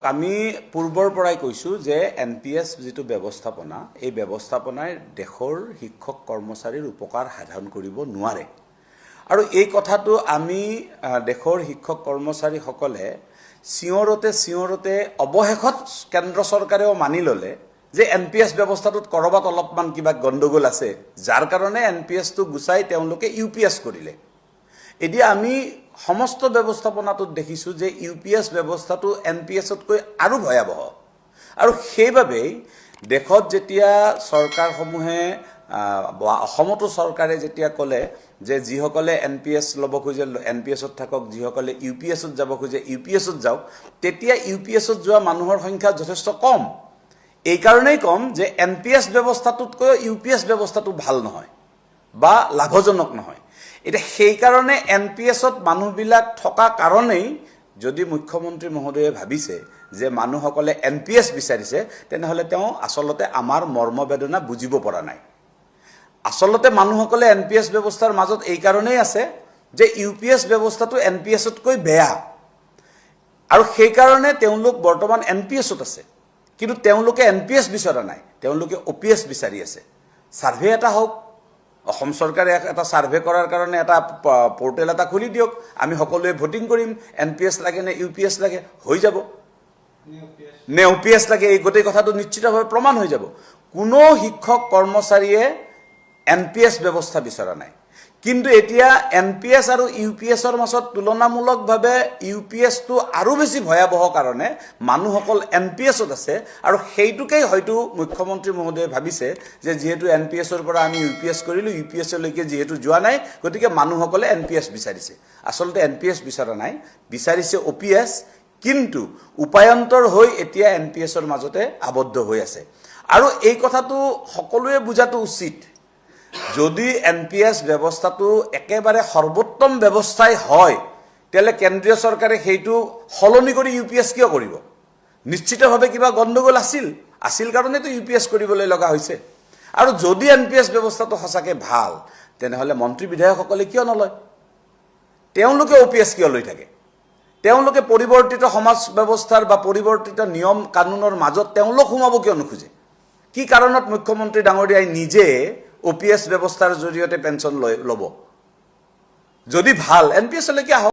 আমি পূৰ্বৰ পৰাই কৈছো যে এনপিএছ যেটো ব্যৱস্থাপনা এই ব্যৱস্থাপনাই দেশৰ শিক্ষক কৰ্মচাৰীৰ উপকাৰ সাধন কৰিব নোৱাৰে আৰু এই কথাটো আমি দেশৰ শিক্ষক কৰ্মচাৰী সকলে সিয়ৰতে অবহেখত কেন্দ্ৰ চৰকাৰেও মানি ললে যে এনপিএছ ব্যৱস্থাটোত কৰবাত অলপমান কিবা গণ্ডগোল আছে যাৰ কাৰণে এনপিএছ টো গুছাই তেওঁলোকে ইউপিএছ কৰিলে এতিয়া আমি সমস্ত ব্যৱস্থাপনাটোত দেখিছো যে ইউপিএছ ব্যৱস্থাটো এনপিএছতকৈ আৰু ভয়াবহ আৰু সেইভাবে দেশত যেতিয়া চৰকাৰসমূহে অসমতো চৰকাৰে যেতিয়া কলে যে যিসকলে এনপিএছ লব খোজে এনপিএছত থাকক যিসকলে ইউপিএছত যাব খোজে ইউপিএছত যাওক তেতিয়া ইউপিএছত যোৱা মানুহৰ সংখ্যা যথেষ্ট কম এই কাৰণেই কম যে এনপিএছ ব্যৱস্থাটোতকৈ ইউপিএছ ব্যৱস্থাটো ভাল নহয় বা লাভজনক নহয় এটা সেই কাৰণে এনপিএছত মানুহবিলাক থকা কাৰণেই যদি মুখ্যমন্ত্ৰী মহোদয়ে ভাবিছে যে মানুহসকলে এনপিএছ বিচাৰিছে তেনেহলে তেওঁ আসলতে আমাৰ মৰ্মবেদনা বুজিব পৰা নাই আসলতে মানুহসকলে এনপিএছ ব্যৱস্থাৰ মাজত এই কাৰণেই আছে যে ইউপিএছ ব্যৱস্থাটো এনপিএছতকৈ বেয়া আৰু সেই কাৰণে তেওঁলোক বৰ্তমান এনপিএছত আছে কিন্তু তেওঁলোকে এনপিএছ বিচৰা নাই তেওঁলোকে ওপিএছ বিচাৰি আছে সাৰ্ভে এটা হোক অসম চৰকাৰে এটা সাৰ্ভে কৰাৰ কাৰণে এটা পোৰ্টেল এটা খুলি দিওক আমি সকলোৱে ভোটিং কৰিম এনপিএছ লাগে নে ইউপিএছ লাগে হৈ যাব নে ওপিএছ লাগে এই গোটেই কথাটো নিশ্চিতভাৱে প্ৰমাণ হৈ যাব কোনো শিক্ষক কৰ্মচাৰীয়ে এনপিএছ ব্যৱস্থা বিচৰা নাই কিন্তু এতিয়া এনপিএছ আৰু ইউপিএছৰ মাজত তুলনামূলকভাৱে ইউপিএছ টো আৰু বেছি ভয়াবহ কাৰণে মানুহসকল এনপিএছত আছে আৰু সেইটোকেই হয়তো মুখ্যমন্ত্ৰী মহোদয়ে ভাবিছে যে যেহেতু এনপিএছৰ পৰা আমি ইউপিএছ কৰিলো ইউপিএছ লৈকে যেহেতু যোৱা নাই গতিকে মানুহসকলে এনপিএছ বিচাৰিছে আসলতে এনপিএছ বিচৰা নাই বিচাৰিছে ওপিএছ কিন্তু উপায়ন্তৰ হৈ এতিয়া এনপিএছৰ মাজতে আবদ্ধ হৈ আছে আৰু এই কথাটো সকলোৱে বুজাটো উচিত যদি এনপিএছ ব্যৱস্থাটো একেবাৰে সৰ্বোত্তম ব্যৱস্থাই হয় তেলে কেন্দ্ৰীয় চৰকাৰে হেইটো হলনি কৰি ইউপিএছ কিয় কৰিব নিশ্চিতভাৱে কিবা গণ্ডগোল আছিল কাৰণে তো ইউপিএছ কৰিবলৈ লগা হৈছে আৰু যদি এনপিএছ ব্যৱস্থাটো সঁচাকে ভাল তেনেহলে মন্ত্ৰী বিধায়কসকলে কিয় নলয় তেওঁলোকে ওপিএছ কিয় লৈ থাকে তেওঁলোকে পৰিৱৰ্তিত সমাজ ব্যৱস্থাৰ বা পৰিৱৰ্তিত নিয়ম কানুনৰ মাজত তেওঁলোক সোমাব কিয় নোখোজে কি কাৰণত মুখ্যমন্ত্ৰী ডাঙৰীয়াই নিজে ওপিএছ ব্যৱস্থাৰ জৰিয়তে পেনশন লব যদি ভাল এনপিএছ লৈকে